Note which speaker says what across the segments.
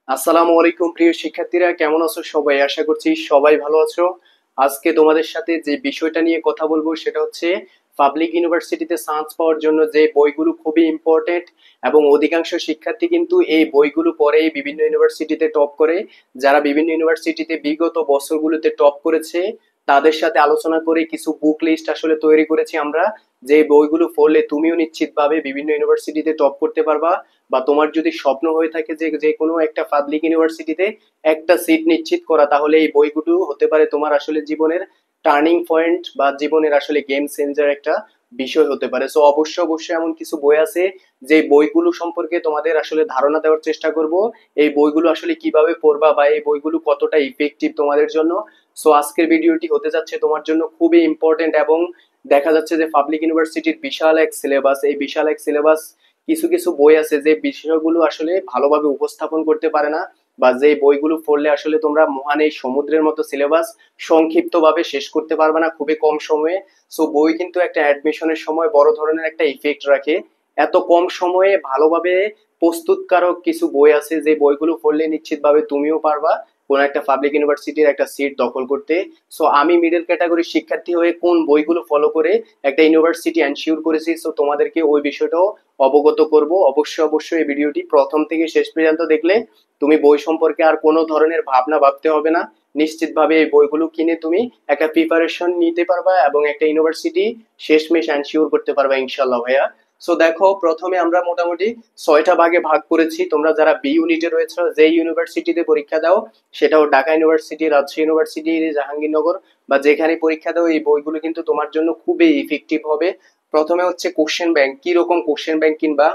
Speaker 1: আসসালামু আলাইকুম প্রিয় শিক্ষার্থীরা, কেমন আছো সবাই? আশা করছি সবাই ভালো আছো। আজকে তোমাদের সাথে যে বিষয়টা নিয়ে কথা বলবো সেটা হচ্ছে পাবলিক ইউনিভার্সিটিতে চান্স পাওয়ার জন্য যে বইগুলো খুবই ইম্পর্টেন্ট এবং অধিকাংশ শিক্ষার্থী কিন্তু এই বইগুলো পড়ে বিভিন্ন ইউনিভার্সিটিতে টপ করে। যারা বিভিন্ন ইউনিভার্সিটিতে বিগত বছরগুলোতে টপ করেছে তাদের সাথে আলোচনা করে কিছু বুক লিস্ট আসলে তৈরি করেছি আমরা, যে বইগুলো পড়লে তুমিও নিশ্চিতভাবে বিভিন্ন ইউনিভার্সিটিতে টপ করতে পারবা। বা তোমার যদি স্বপ্ন হয়ে থাকে যে যে কোনো একটা পাবলিক ইউনিভার্সিটিতে একটা সিট নিশ্চিত করা, তাহলে এই বইগুলো হতে পারে তোমার আসলে জীবনের টার্নিং পয়েন্ট বা জীবনের আসলে গেম চেঞ্জার একটা বিষয় হতে পারে। সো অবশ্যই অবশ্যই এমন কিছু বই আছে যে বইগুলো সম্পর্কে তোমাদের আসলে ধারণা দেওয়ার চেষ্টা করব। এই বইগুলো আসলে কিভাবে পড়বা বা এই বইগুলো কতটা ইফেক্টিভ তোমাদের জন্য। সো আজকের ভিডিওটি হতে যাচ্ছে তোমার জন্য খুবই ইম্পর্টেন্ট। এবং দেখা যাচ্ছে যে পাবলিক ইউনিভার্সিটির বিশাল এক সিলেবাস, এই বিশাল এক সিলেবাস কিছু কিছু বই আছে যে বিষয়গুলো আসলে ভালোভাবে উপস্থাপন করতে পারে না, বা যে বইগুলো পড়লে আসলে তোমরা মহান এই সমুদ্রের মতো সিলেবাস সংক্ষিপ্ত ভাবে শেষ করতে পারবে না খুবই কম সময়ে। সো বই কিন্তু একটা অ্যাডমিশনের সময় বড় ধরনের একটা ইফেক্ট রাখে। এত কম সময়ে ভালোভাবে প্রস্তুতকারক কিছু বই আছে যে বইগুলো পড়লে নিশ্চিতভাবে তুমিও পারবা কোন একটা পাবলিক ইউনিভার্সিটির একটা সিট দখল করতে। সো আমি মিডল ক্যাটাগরির শিক্ষার্থী হয়ে কোন বইগুলো ফলো করে একটা ইউনিভার্সিটি এনশিওর করেছি, সো তোমাদেরকে ওই বিষয়টাও অবগত করব। অবশ্যই অবশ্যই এই ভিডিওটি প্রথম থেকে শেষ পর্যন্ত দেখলে তুমি বই সম্পর্কে আর কোনো ধরনের ভাবনা ভাবতে হবে না। নিশ্চিতভাবে এই বইগুলো কিনে তুমি একটা প্রিপারেশন নিতে পারবা এবং একটা ইউনিভার্সিটি শেষমেশ এনশিওর করতে পারবা ইনশাল্লাহ ভাইয়া। সো দেখো, প্রথমে আমরা মোটামুটি 6টা ভাগে ভাগ করেছি। তোমরা যারা বি ইউনিটে রয়েছে, যে ইউনিভার্সিটিতে পরীক্ষা দাও, সেটাও ঢাকা ইউনিভার্সিটি, রাজশাহী ইউনিভার্সিটি, জাহাঙ্গীরনগর বা যেখানে পরীক্ষা দাও, এই বইগুলো কিন্তু তোমার জন্য খুবই ইফেক্টিভ হবে। প্রথমে হচ্ছে কোশ্চেন ব্যাংক, কি রকম কোশ্চেন ব্যাংক কিনবা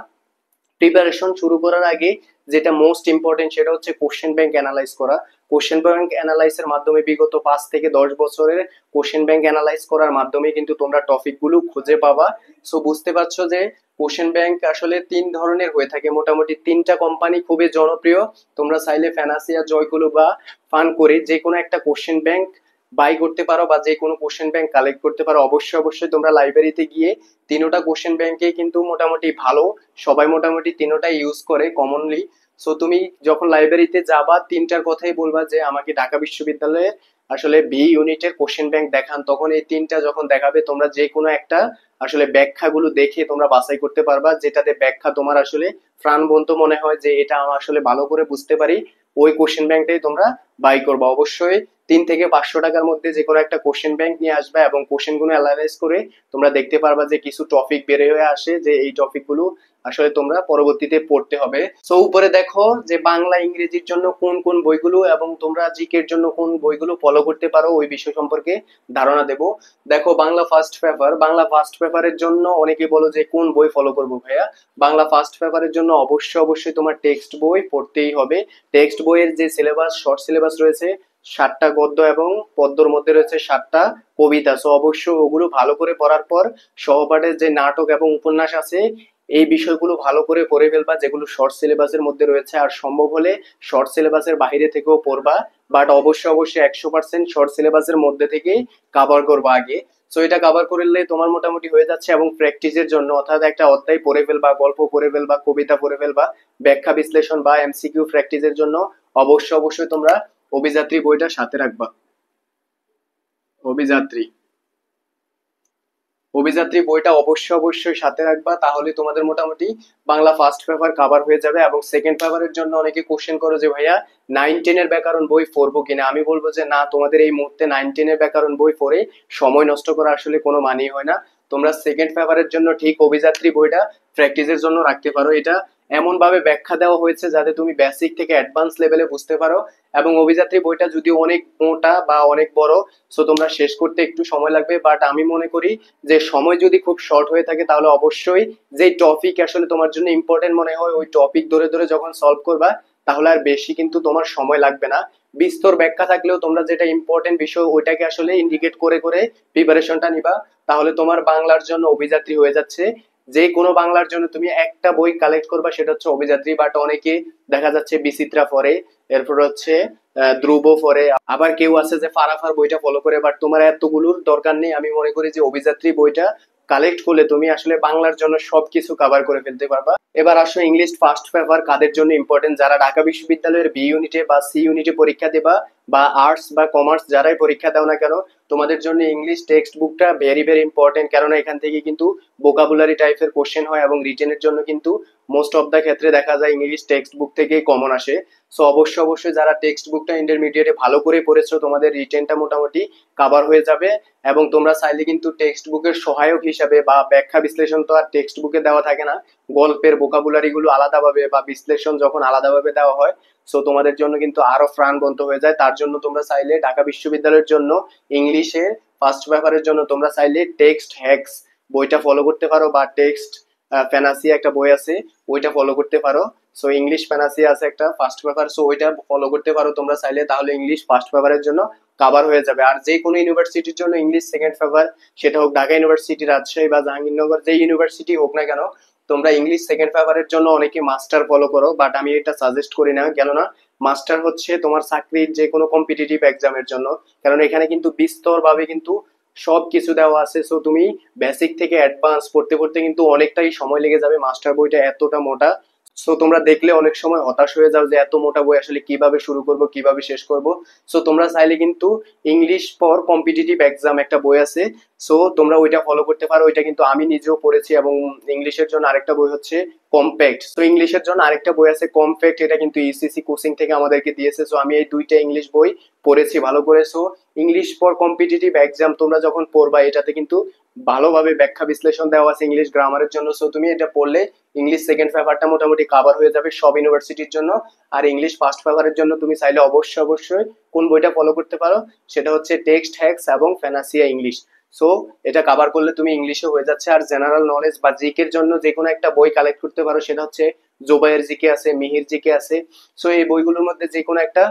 Speaker 1: প্রিপারেশন শুরু করার আগে। যেটা মোস্ট ইম্পর্টেন্ট সেটা হচ্ছে কোশ্চেন ব্যাংক অ্যানালাইজ করা। কোশ্চেন ব্যাংক অ্যানালাইসের মাধ্যমে বিগত 5 থেকে 10 বছরের কোশ্চেন ব্যাংক অ্যানালাইজ করার মাধ্যমে কিন্তু তোমরা টপিকগুলো খুঁজে পাবা। সো বুঝতে পারছো যে কোশ্চেন ব্যাংক আসলে 3 ধরনের হয়ে থাকে। মোটামুটি 3টা কোম্পানি খুবই জনপ্রিয়। তোমরা চাইলে ফ্যানাসিয়া, জয়গুলো বা ফান করে যে কোনো একটা কোশ্চেন ব্যাংক বাই করতে পারো বা যে কোনো কোশ্চেন ব্যাংক কালেক্ট করতে পারো। অবশ্যই অবশ্যই তোমরা লাইব্রেরিতে গিয়ে তিনোটা কোশ্চেন ব্যাংকে কিন্তু মোটামুটি ভালো, সবাই মোটামুটি তিনোটাই ইউজ করে কমনলি। সো তুমি যখন লাইব্রেরিতে যাবা 3টার কথাই বলবা যে আমাকে ঢাকা বিশ্ববিদ্যালয়ের আসলে বি ইউনিটের কোশ্চেন ব্যাংক দেখান, তখন এই 3টা যখন দেখাবে তোমরা যে কোনো একটা আসলে ব্যাখ্যাগুলো দেখে তোমরা বাছাই করতে পারবা, যেটাতে ব্যাখ্যা তোমার আসলে প্রাণবন্ত মনে হয় যে এটা আমি আসলে ভালো করে বুঝতে পারি, ওই কোশ্চেন ব্যাংকটাই তোমরা বাই করবা। অবশ্যই 3 থেকে 500 টাকার মধ্যে যে কোনো একটা কোশ্চেন ব্যাংক নিয়ে আসবে এবং কোশ্চেন গুলো অ্যানালাইজ করে তোমরা দেখতে পারবা যে কিছু টপিক বের হয়ে আসে যে এই টপিক গুলো আসলে তোমরা পরবর্তীতে পড়তে হবে। সো উপরে দেখো যে বাংলা ইংরেজির জন্য কোন কোন বইগুলো এবং তোমরা জিকে এর জন্য কোন বইগুলো ফলো করতে পারো ওই বিষয় সম্পর্কে ধারণা দেব। দেখো, Bangla first paper, Bangla first পেপারের জন্য অনেকে বলো যে কোন বই ফলো করবো ভাইয়া। বাংলা ফার্স্ট পেপারের জন্য অবশ্যই অবশ্যই তোমার টেক্সট বই পড়তেই হবে। টেক্সট বইয়ের যে সিলেবাস, শর্ট সিলেবাস রয়েছে, 7টা গদ্য এবং পদ্যর মধ্যে রয়েছে 7টা কবিতা। সো অবশ্যই ওগুলো ভালো করে পড়ার পর সহপাঠের যে নাটক এবং উপন্যাস আছে এই বিষয়গুলো ভালো করে পড়ে ফেলবা, যেগুলো শর্ট সিলেবাসের মধ্যে রয়েছে। আর সম্ভব হলে শর্ট সিলেবাসের বাইরে থেকেও পড়বা, বাট অবশ্যই অবশ্যই 100% শর্ট সিলেবাসের মধ্যে থেকেই কাভার করবা আগে। সো এটা কাভার করলে তোমার মোটামুটি হয়ে যাচ্ছে। এবং প্র্যাকটিসের জন্য অর্থাৎ একটা অধ্যায় পড়ে ফেলবা, গল্প পড়ে ফেলবা, কবিতা পড়ে ফেলবা, ব্যাখ্যা বিশ্লেষণ বা এমসিকিউ প্র্যাকটিসের জন্য অবশ্যই অবশ্যই তোমরা অভিযাত্রী বইটা সাথে রাখবা। অভিযাত্রী, অভিযাত্রী বইটা অবশ্যই অবশ্যই সাথে রাখবা, তাহলে তোমাদের মোটামুটি বাংলা ফার্স্ট পেপার কাভার হয়ে যাবে। এবং সেকেন্ড পেপারের জন্য অনেকে কোশ্চেন করো যে ভাইয়া 9-10-এর ব্যাকরণ বই পড়বো কিনা। আমি বলবো যে না, তোমাদের এই মুহূর্তে 9-10-এর ব্যাকরণ বই পড়ে সময় নষ্ট করা আসলে কোনো মানেই হয় না। তোমরা সেকেন্ড পেপারের জন্য ঠিক অভিযাত্রী বইটা প্র্যাকটিসের জন্য রাখতে পারো। এটা এমন ভাবে ব্যাখ্যা দেওয়া হয়েছে যাতে তুমি বেসিক থেকে অ্যাডভান্স লেভেলে বুঝতে পারো। এবং অভিযাত্রী বইটা যদিও অনেক মোটা বা অনেক বড়, সো তোমরা শেষ করতে একটু সময় লাগবে, বাট আমি মনে করি যে সময় যদি খুব শর্ট হয়ে থাকে তাহলে অবশ্যই যে টপিক আসলে তোমার জন্য ইম্পর্টেন্ট মনে হয় ওই টপিক ধরে ধরে যখন সলভ করবা তাহলে আর বেশি কিন্তু তোমার সময় লাগবে না। বিস্তর ব্যাখ্যা থাকলেও তোমরা যেটা ইম্পর্টেন্ট বিষয় ওইটাকে আসলে ইন্ডিকেট করে করে প্রিপারেশনটা নিবা, তাহলে তোমার বাংলার জন্য অভিযাত্রী হয়ে যাচ্ছে। যে কোনো বাংলার জন্য তুমি একটা বই কালেক্ট করবা, সেটা হচ্ছে অভিযাত্রী। বাট অনেকে দেখা যাচ্ছে বিচিত্রা পড়ে, এরপর হচ্ছে ধ্রুব পড়ে, আবার কেউ আছে যে ফারাফার বইটা ফলো করে। বাট তোমার এতগুলোর দরকার নেই। আমি মনে করি যে অভিযাত্রী বইটা কালেক্ট করলে তুমি আসলে বাংলার জন্য সবকিছু কভার করে ফেলতে পারবা। এবার আসো ইংলিশ ফার্স্ট পেপার কাদের জন্য ইম্পর্টেন্ট, যারা ঢাকা বিশ্ববিদ্যালয়ের বি ইউনিটে বা সি ইউনিটে পরীক্ষা দেবা, বা আর্টস বা কমার্স যারাই পরীক্ষা দাও না কেন, তোমাদের জন্য ইংলিশ টেক্সট বুকটা ভেরি ভেরি ইম্পর্টেন্ট। কেননা এখান থেকে কিন্তু ভোকাবুলারি টাইপের কোশ্চেন হয় এবং রিটেনের জন্য কিন্তু মোস্ট অফ দ্য ক্ষেত্রে দেখা যায় ইংলিশ টেক্সট বুক থেকেই কমন আসে। সো অবশ্যই যারা টেক্সট বুকটা ইন্টারমিডিয়েটে ভালো করে পড়েছো তোমাদের রিটেনটা মোটামুটি কাভার হয়ে যাবে। এবং তোমরা চাইলে কিন্তু টেক্সট বুকের সহায়ক হিসাবে বা ব্যাখ্যা বিশ্লেষণ তো আর টেক্সট বুকে দেওয়া থাকে না, গল্পের ভোকাবুলারি গুলো আলাদাভাবে বা বিশ্লেষণ যখন আলাদাভাবে দেওয়া হয়, সো তোমাদের জন্য কিন্তু আরো প্রাণবন্ত হয়ে যায়। তার জন্য তোমরা চাইলে ঢাকা বিশ্ববিদ্যালয়ের জন্য ইংলিশে ফার্স্ট পেপারের জন্য তোমরা চাইলে টেক্সট হ্যাক্স বইটা ফলো করতে পারো, বা টেক্সট ফ্যানাসিয়া একটা বই আছে ওইটা ফলো করতে পারো। সো ইংলিশ ফ্যানাসিয়া আছে একটা ফার্স্ট পেপার, সো ওইটা ফলো করতে পারো তোমরা চাইলে, তাহলে ইংলিশ ফার্স্ট পেপারের জন্য কাভার হয়ে যাবে। আর যে কোনো ইউনিভার্সিটির জন্য ইংলিশ সেকেন্ড পেপার, সেটা হোক ঢাকা ইউনিভার্সিটি, রাজশাহী বা জাহাঙ্গীরনগর, যে ইউনিভার্সিটি হোক না কেন, তোমরা ইংলিশ সেকেন্ড পেপারের জন্য অনেকে মাস্টার ফলো করো, বাট আমি এটা সাজেস্ট করি না। কেননা মাস্টার হচ্ছে তোমার চাকরির যে কোনো কম্পিটিটিভ এক্সামের জন্য, কারণ এখানে কিন্তু বিস্তর ভাবে কিন্তু সব কিছু দেওয়া আছে। সো তুমি বেসিক থেকে অ্যাডভান্স পড়তে পড়তে কিন্তু অনেকটাই সময় লেগে যাবে, মাস্টার বইটা এতটা মোটা। সো তোমরা দেখলে অনেক সময় হতাশ হয়ে যাও যে এত মোটা বই আসলে কিভাবে শুরু করব কিভাবে শেষ করব। সো তোমরা চাইলে কিন্তু ইংলিশ ফর কম্পিটিটিভ এক্সাম একটা বই আছে, সো তোমরা ওইটা ফলো করতে পারো। ওইটা কিন্তু আমি নিজেও পড়েছি। এবং ইংলিশের জন্য আরেকটা বই হচ্ছে কম্প্যাক্ট, তো ইংলিশের জন্য আরেকটা বই আছে কম্প্যাক্ট, এটা কিন্তু ইসিসি কোচিং থেকে আমাদেরকে দিয়েছে। সো আমি এই দুইটা ইংলিশ বই পড়েছি ভালো করে। So English for competitive exam তোমরা যখন পড়বা এটাতে কিন্তু ভালোভাবে ব্যাখ্যা বিশ্লেষণ দেওয়া আছে ইংলিশ গ্রামারের জন্য। সো তুমি এটা পড়লে ইংলিশ সেকেন্ড পেপারটা মোটামুটি কাভার হয়ে যাবে সব ইউনিভার্সিটির জন্য। আর ইংলিশ ফার্স্ট পেপারের জন্য তুমি চাইলে অবশ্যই কোন বইটা ফলো করতে পারো, সেটা হচ্ছে টেক্সট হ্যাক্স এবং ফ্যানাসিয়া ইংলিশ। সো এটা কাভার করলে তুমি ইংলিশে হয়ে যাচ্ছে। আর জেনারেল নলেজ বা জিকের জন্য যে কোনো একটা বই কালেক্ট করতে পারো, সেটা হচ্ছে জোবায়ের জিকে আছে, মিহির জিকে আছে। সো এই বইগুলোর মধ্যে যে কোনো একটা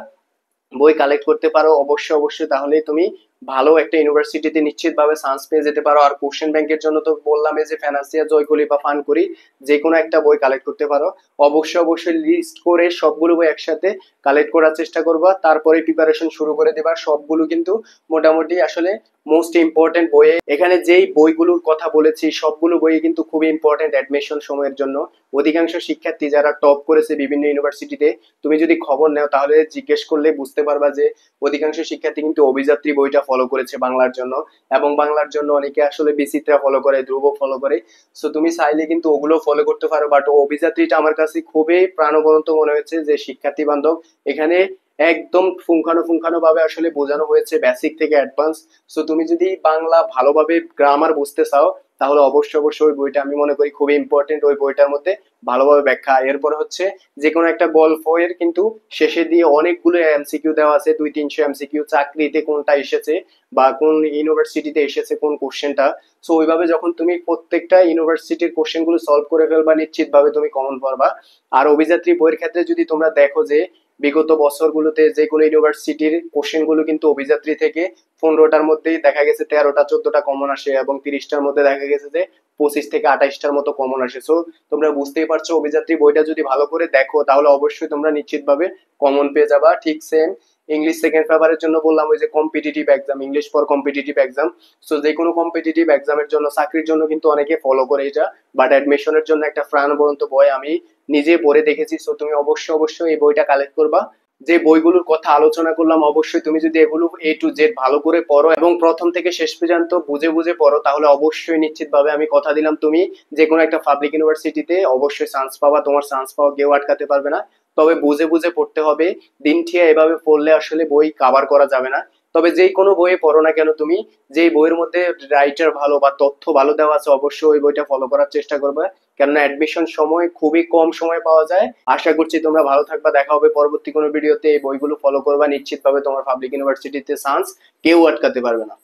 Speaker 1: বই কালেক্ট করতে পারো অবশ্যই, তাহলে তুমি ভালো একটা ইউনিভার্সিটিতে নিশ্চিতভাবে চান্স পেয়ে যেতে পারো। আর কোশ্চেন ব্যাংকের জন্য তো বললাম যে ফ্যানাসিয়া, জয়কলি বা ফানকরি যে কোনো একটা বই কালেক্ট করতে পারো। অবশ্যই লিস্ট করে সবগুলো বই একসাথে কালেক্ট করার চেষ্টা করবা, তারপরে প্রিপারেশন শুরু করে দেবা। সবগুলো কিন্তু মোটামুটি আসলে মোস্ট ইম্পর্টেন্ট বই। এখানে যেই বইগুলোর কথা বলেছি সবগুলো বই কিন্তু খুবই ইম্পর্টেন্ট অ্যাডমিশন সময়ের জন্য। অধিকাংশ শিক্ষার্থী যারা টপ করেছে বিভিন্ন ইউনিভার্সিটিতে, তুমি যদি খবর নেও তাহলে জিজ্ঞেস করলে বুঝতে পারবা যে অধিকাংশ শিক্ষার্থী কিন্তু অভিযাত্রী বইটা ফলো করেছে বাংলার জন্য। এবং বাংলার জন্য অনেকে আসলে বিচিত্রা ফলো করে, ধ্রুব ফলো করে। সো তুমি চাইলে কিন্তু ওগুলো ফলো করতে পারো। বাট অভিযাত্রীটা আমার কাছে খুবই প্রাণবন্ত মনে হয়েছে, যে শিক্ষার্থী বান্ধব। এখানে একদম পুঙ্খানু ভাবে আসলে বোঝানো হয়েছে বেসিক থেকে অ্যাডভান্স। সো তুমি যদি বাংলা ভালোভাবে গ্রামার বুঝতে চাও তাহলে অবশ্যই ওই বইটা আমি মনে করি খুবই ইম্পর্টেন্ট। ওই বইটার মধ্যে ভালোভাবে ব্যাখ্যা। এরপর হচ্ছে যে কোনো একটা গল্পের কিন্তু শেষে দিয়ে অনেকগুলো এমসিকিউ দেওয়া আছে, 200-300 এমসিকিউ, চাকরিতে কোনটা এসেছে বা কোন ইউনিভার্সিটিতে এসেছে কোন কোশ্চেনটা। সো ওইভাবে যখন তুমি প্রত্যেকটা ইউনিভার্সিটির কোশ্চেন গুলো সলভ করে ফেলবা নিশ্চিতভাবে তুমি কমন পারবা। আর অভিযাত্রী বইয়ের ক্ষেত্রে যদি তোমরা দেখো যে বিগত বছরগুলোতে যে কোনো ইউনিভার্সিটির কোশ্চেন গুলো কিন্তু অভিযাত্রী থেকে 15টার মধ্যেই দেখা গেছে 13টা 14টা কমন আসে, এবং 30টার মধ্যে দেখা গেছে যে 25 থেকে 28টার মতো কমন আসে। সো তোমরা বুঝতেই পারছো অভিযাত্রী বইটা যদি ভালো করে দেখো তাহলে অবশ্যই তোমরা নিশ্চিতভাবে কমন পেয়ে যাবা। ঠিক সেম ইংলিশ সেকেন্ড পেপারের জন্য বললাম ওই যে competitive exam, English for competitive exam. So যে কোনো কম্পিটিটিভ এক্সামের জন্য, চাকরির জন্য কিন্তু অনেকে ফলো করে এটা, বাট অ্যাডমিশনের জন্য একটা প্রাণবন্ত বই আমি নিজে পড়ে দেখেছি। সো তুমি অবশ্যই এই বইটা কালেক্ট করবা। যে বইগুলোর কথা আলোচনা করলাম অবশ্যই তুমি যদি এগুলো A to Z ভালো করে পড়ো এবং প্রথম থেকে শেষ পর্যন্ত বুঝে পড়ো, তাহলে অবশ্যই নিশ্চিতভাবে আমি কথা দিলাম তুমি যে কোনো একটা পাবলিক ইউনিভার্সিটিতে অবশ্যই চান্স পাবা। তোমার চান্স পাওয়া কেউ আটকাতে পারবে না। তবে বুঝে পড়তে হবে। দিন ঠিয়া এভাবে পড়লে আসলে বই কাভার করা যাবে না। তবে যেই কোনো বইয়ে পড়ো না কেন তুমি, যেই বইয়ের মধ্যে রাইটার ভালো বা তথ্য ভালো দেওয়া আছে অবশ্যই ওই বইটা ফলো করার চেষ্টা করবে। কেননা অ্যাডমিশন সময় খুবই কম সময় পাওয়া যায়। আশা করছি তোমরা ভালো থাকবা, দেখা হবে পরবর্তী কোনো ভিডিওতে। এই বইগুলো ফলো করবা, নিশ্চিতভাবে তোমার পাবলিক ইউনিভার্সিটিতে চান্স কেউ আটকাতে পারবে না।